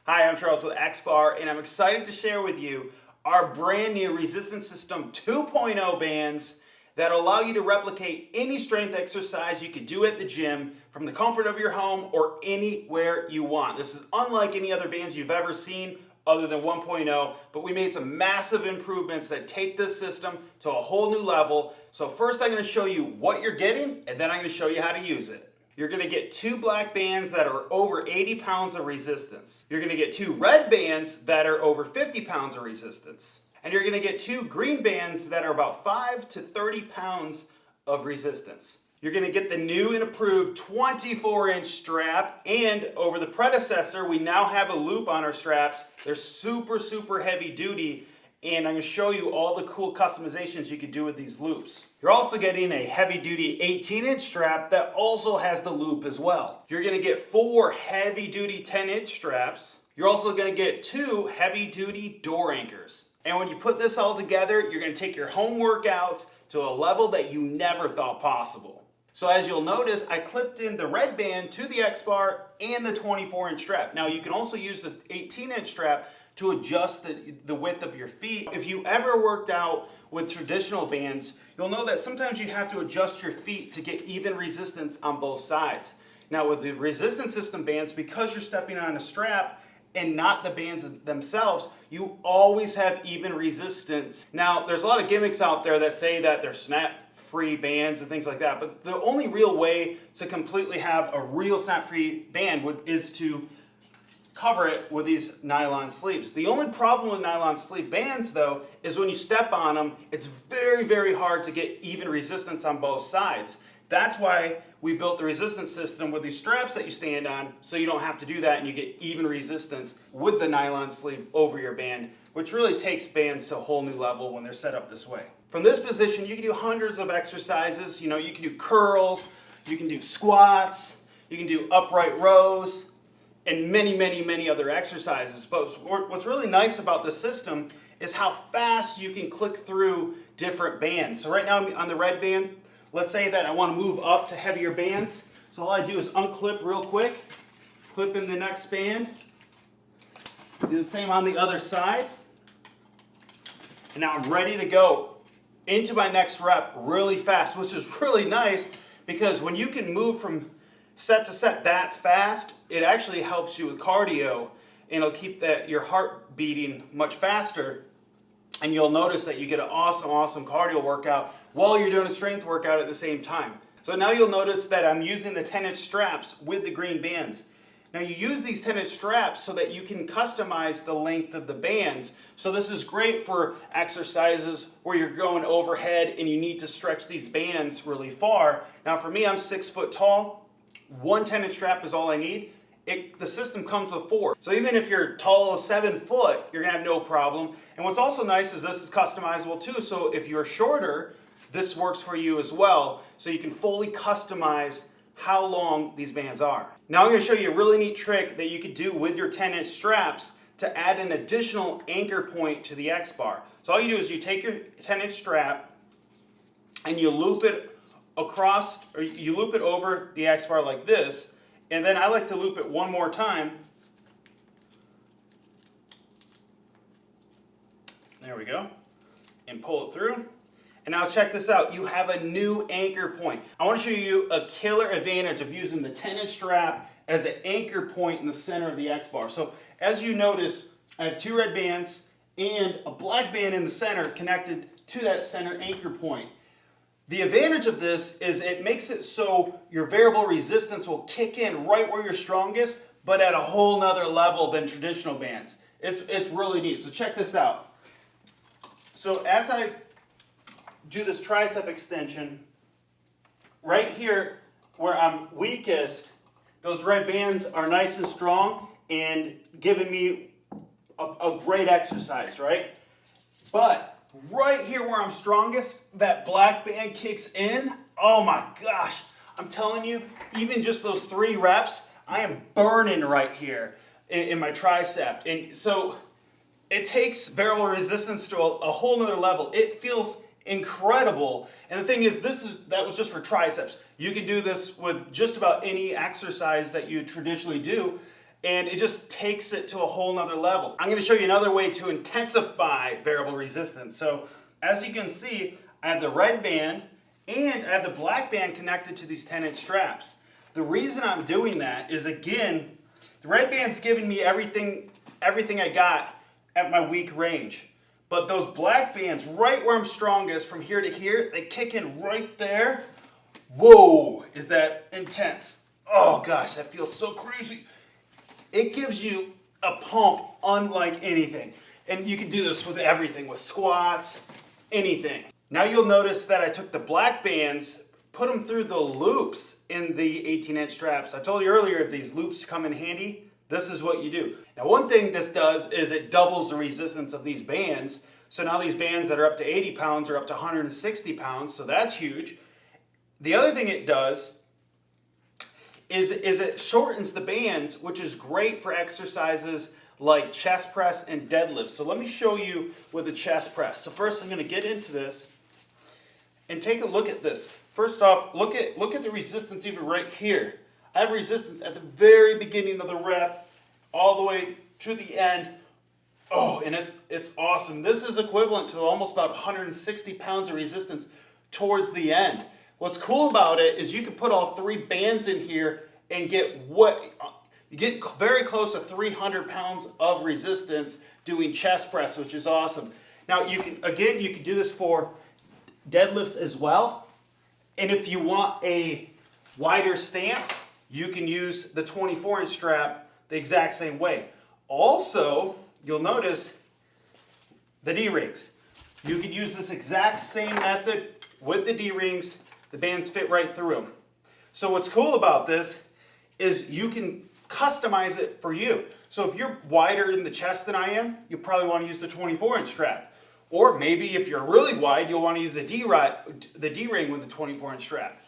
Hi, I'm Charles with XBAR, and I'm excited to share with you our brand new Resistance System 2.0 bands that allow you to replicate any strength exercise you could do at the gym from the comfort of your home or anywhere you want. This is unlike any other bands you've ever seen other than 1.0, but we made some massive improvements that take this system to a whole new level. So first I'm going to show you what you're getting, and then I'm going to show you how to use it. You're going to get two black bands that are over 80 pounds of resistance. You're going to get two red bands that are over 50 pounds of resistance. And you're going to get two green bands that are about 5 to 30 pounds of resistance. You're going to get the new and approved 24-inch strap, and over the predecessor, we now have a loop on our straps. They're super heavy duty, and I'm going to show you all the cool customizations you could do with these loops. You're also getting a heavy-duty 18-inch strap that also has the loop as well. You're going to get 4 heavy-duty 10-inch straps. You're also going to get 2 heavy-duty door anchors. And when you put this all together, you're going to take your home workouts to a level that you never thought possible. So as you'll notice, I clipped in the red band to the XBAR and the 24-inch strap. Now you can also use the 18-inch strap to adjust the width of your feet. If you ever worked out with traditional bands, you'll know that sometimes you have to adjust your feet to get even resistance on both sides. Now with the Resistance System bands, because you're stepping on a strap and not the bands themselves, you always have even resistance. Now there's a lot of gimmicks out there that say that they're snap-free bands and things like that, but the only real way to completely have a real snap-free band is to cover it with these nylon sleeves. The only problem with nylon sleeve bands though is when you step on them, it's very hard to get even resistance on both sides. That's why we built the Resistance System with these straps that you stand on, so you don't have to do that and you get even resistance with the nylon sleeve over your band, which really takes bands to a whole new level when they're set up this way. From this position, you can do hundreds of exercises. You can do curls, you can do squats, you can do upright rows, and many other exercises. But what's really nice about this system is how fast you can click through different bands. So right now on the red band, let's say that I want to move up to heavier bands. So all I do is unclip real quick, clip in the next band, do the same on the other side, and now I'm ready to go into my next rep really fast, which is really nice because when you can move from set to set that fast, it actually helps you with cardio, and it'll keep your heart beating much faster, and you'll notice that you get an awesome cardio workout while you're doing a strength workout at the same time. So now you'll notice that I'm using the 10-inch straps with the green bands. Now you use these 10-inch straps so that you can customize the length of the bands. So this is great for exercises where you're going overhead and you need to stretch these bands really far. Now for me, I'm 6 foot tall. One 10-inch strap is all I need. The system comes with 4. So even if you're tall as 7 foot, you're gonna have no problem. And what's also nice is this is customizable too. So if you're shorter, this works for you as well. So you can fully customize how long these bands are. Now I'm gonna show you a really neat trick that you could do with your 10-inch straps to add an additional anchor point to the XBAR. So all you do is you take your 10-inch strap and you loop it across, or you loop it over the XBAR like this, and then I like to loop it one more time. There we go. And pull it through. And now check this out. You have a new anchor point. I want to show you a killer advantage of using the 10-inch strap as an anchor point in the center of the XBAR. So as you notice, I have 2 red bands and a black band in the center connected to that center anchor point. The advantage of this is it makes it so your variable resistance will kick in right where you're strongest, but at a whole nother level than traditional bands. It's really neat. So check this out. So as I do this tricep extension, right here where I'm weakest, those red bands are nice and strong and giving me a great exercise, right? But right here where I'm strongest, that black band kicks in. Oh my gosh, I'm telling you, even just those 3 reps, I am burning right here in my tricep. And so it takes variable resistance to a whole nother level. It feels incredible. And the thing is, that was just for triceps. You can do this with just about any exercise that you traditionally do. and it just takes it to a whole nother level. I'm going to show you another way to intensify variable resistance. So as you can see, I have the red band and I have the black band connected to these 10-inch straps. The reason I'm doing that is, again, the red band's giving me everything I got at my weak range. But those black bands, right where I'm strongest, from here to here, they kick in right there. Whoa, is that intense. Oh gosh, that feels so crazy. It gives you a pump unlike anything. And you can do this with everything, with squats, anything. Now you'll notice that I took the black bands, put them through the loops in the 18-inch straps. I told you earlier, if these loops come in handy, this is what you do. Now one thing this does is it doubles the resistance of these bands. So now these bands that are up to 80 pounds are up to 160 pounds, so that's huge. The other thing it does is it shortens the bands, which is great for exercises like chest press and deadlift. So let me show you with the chest press. So first I'm going to get into this and take a look at this. First off, look at the resistance even right here. I have resistance at the very beginning of the rep all the way to the end. Oh, and it's awesome. This is equivalent to almost about 160 pounds of resistance towards the end. What's cool about it is you can put all three bands in here and get very close to 300 pounds of resistance doing chest press, which is awesome. Now you can do this for deadlifts as well. And if you want a wider stance, you can use the 24-inch strap the exact same way. Also, you'll notice the D-rings. You can use this exact same method with the D-rings. The bands fit right through them. So what's cool about this is you can customize it for you. So if you're wider in the chest than I am, you probably want to use the 24-inch strap. Or maybe if you're really wide, you'll want to use the D-ring with the 24-inch strap.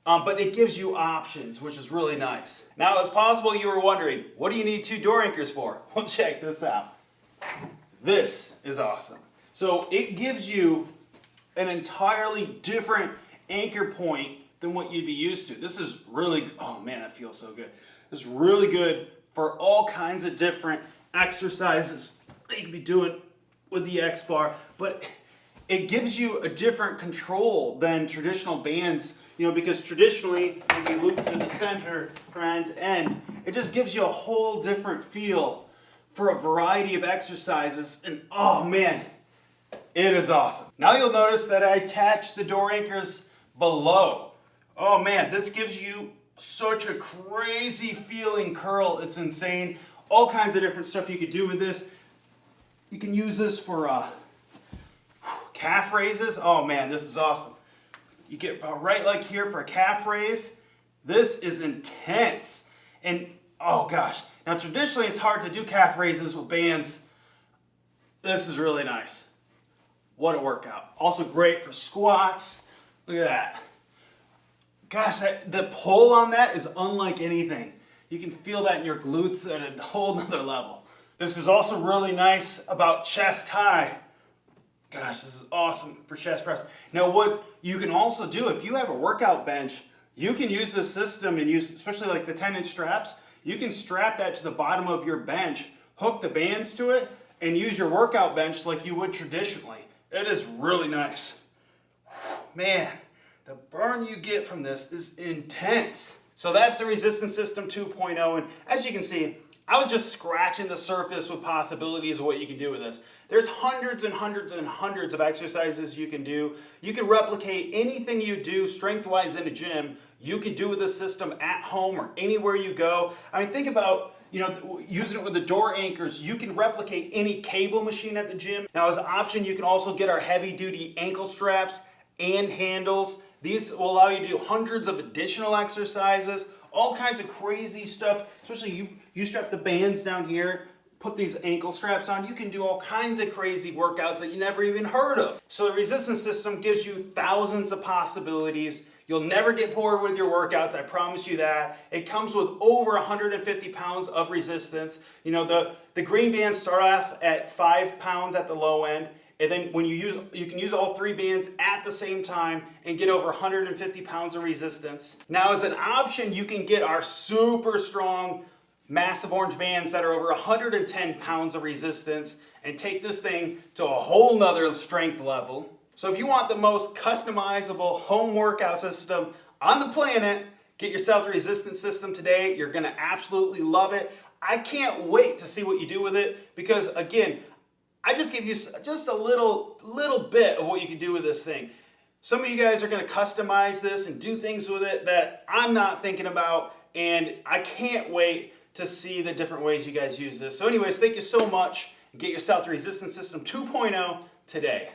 But it gives you options, which is really nice. Now, it's possible you were wondering, what do you need two door anchors for? Well, check this out. This is awesome. So it gives you an entirely different anchor point than what you'd be used to. This is really, oh man, that feels so good. This is really good for all kinds of different exercises that you could be doing with the XBAR, but it gives you a different control than traditional bands, because traditionally when you loop to the center from end to end, it just gives you a whole different feel for a variety of exercises, and oh man, it is awesome. Now you'll notice that I attached the door anchors below. Oh man, this gives you such a crazy feeling curl. It's insane. All kinds of different stuff you could do with this. You can use this for calf raises. Oh man, this is awesome. You get about right like here for a calf raise. This is intense. And oh gosh, now traditionally it's hard to do calf raises with bands. This is really nice. What a workout. Also great for squats. Look at that. Gosh, the pull on that is unlike anything. You can feel that in your glutes at a whole nother level. This is also really nice about chest high. Gosh, this is awesome for chest press. Now what you can also do, if you have a workout bench, you can use this system and use, especially like the 10-inch straps, you can strap that to the bottom of your bench, hook the bands to it, and use your workout bench like you would traditionally. It is really nice. Man, the burn you get from this is intense. So that's the Resistance System 2.0, and as you can see, I was just scratching the surface with possibilities of what you can do with this. There's hundreds and hundreds and hundreds of exercises you can do. You can replicate anything you do strength-wise in a gym. You can do with this system at home or anywhere you go. I mean, think about using it with the door anchors. You can replicate any cable machine at the gym. Now, as an option, you can also get our heavy-duty ankle straps and handles. These will allow you to do hundreds of additional exercises, all kinds of crazy stuff, especially you strap the bands down here, put these ankle straps on, you can do all kinds of crazy workouts that you never even heard of. So the Resistance System gives you thousands of possibilities. You'll never get bored with your workouts, I promise you that. It comes with over 150 pounds of resistance. The green bands start off at 5 pounds at the low end, and then when you can use all three bands at the same time and get over 150 pounds of resistance. Now as an option, you can get our super strong massive orange bands that are over 110 pounds of resistance and take this thing to a whole nother strength level. So if you want the most customizable home workout system on the planet, get yourself the resistance system today. You're gonna absolutely love it. I can't wait to see what you do with it because again, I just give you just a little bit of what you can do with this thing. Some of you guys are gonna customize this and do things with it that I'm not thinking about, and I can't wait to see the different ways you guys use this. So anyways, thank you so much. Get yourself the Resistance System 2.0 today.